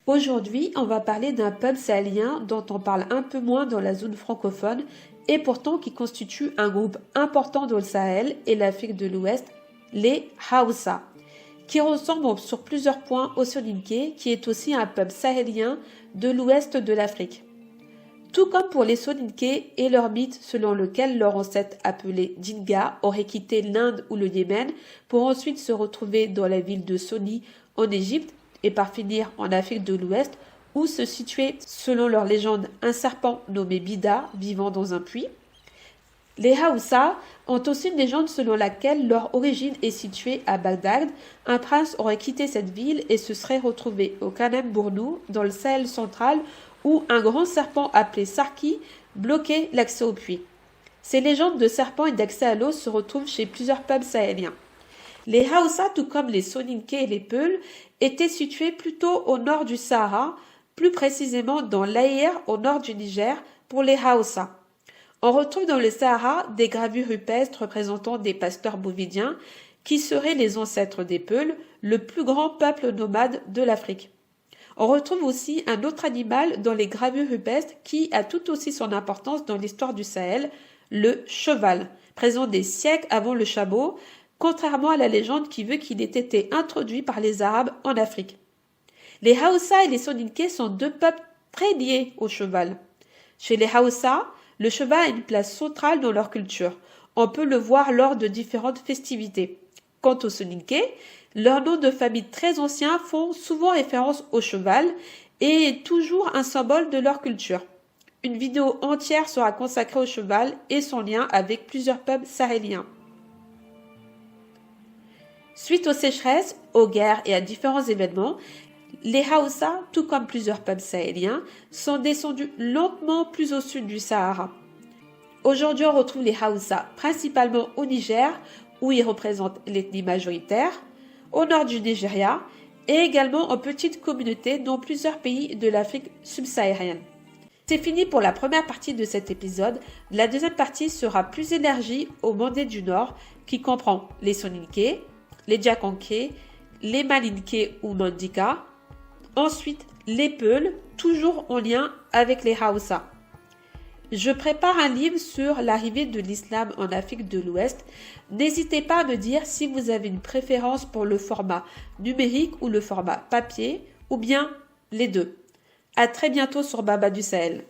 Aujourd'hui, on va parler d'un peuple sahélien dont on parle un peu moins dans la zone francophone et pourtant qui constitue un groupe important dans le Sahel et l'Afrique de l'Ouest, les Haoussa, qui ressemblent sur plusieurs points aux Soninké, qui est aussi un peuple sahélien de l'ouest de l'Afrique. Tout comme pour les Soninké et leur mythe selon lequel leur ancêtre appelé Dinga aurait quitté l'Inde ou le Yémen pour ensuite se retrouver dans la ville de Soni en Égypte et par finir en Afrique de l'Ouest où se situait, selon leur légende, un serpent nommé Bida vivant dans un puits. Les Haoussa ont aussi une légende selon laquelle leur origine est située à Bagdad. Un prince aurait quitté cette ville et se serait retrouvé au Kanem-Bornou, dans le Sahel central, où un grand serpent appelé Sarki bloquait l'accès au puits. Ces légendes de serpents et d'accès à l'eau se retrouvent chez plusieurs peuples sahéliens. Les Haoussa, tout comme les Soninké et les Peuls, étaient situés plutôt au nord du Sahara, plus précisément dans l'Aïr au nord du Niger pour les Haoussa. On retrouve dans le Sahara des gravures rupestres représentant des pasteurs bovidiens qui seraient les ancêtres des Peuls, le plus grand peuple nomade de l'Afrique. On retrouve aussi un autre animal dans les gravures rupestres qui a tout aussi son importance dans l'histoire du Sahel, le cheval, présent des siècles avant le chameau, contrairement à la légende qui veut qu'il ait été introduit par les Arabes en Afrique. Les Haoussa et les Soninké sont deux peuples très liés au cheval. Chez les Haoussa, le cheval a une place centrale dans leur culture. On peut le voir lors de différentes festivités. Quant aux Soninké, leurs noms de famille très anciens font souvent référence au cheval et est toujours un symbole de leur culture. Une vidéo entière sera consacrée au cheval et son lien avec plusieurs peuples sahéliens. Suite aux sécheresses, aux guerres et à différents événements, les Haoussa, tout comme plusieurs peuples sahéliens, sont descendus lentement plus au sud du Sahara. Aujourd'hui, on retrouve les Haoussa principalement au Niger, où ils représentent l'ethnie majoritaire, au nord du Nigeria et également en petites communautés dans plusieurs pays de l'Afrique subsaharienne. C'est fini pour la première partie de cet épisode. La deuxième partie sera plus élargie au Mandé du Nord, qui comprend les Soninké, les Djakanké, les Malinké ou Mandika, ensuite les Peuls, toujours en lien avec les Haoussa. Je prépare un livre sur l'arrivée de l'islam en Afrique de l'Ouest. N'hésitez pas à me dire si vous avez une préférence pour le format numérique ou le format papier, ou bien les deux. À très bientôt sur Baba du Sahel.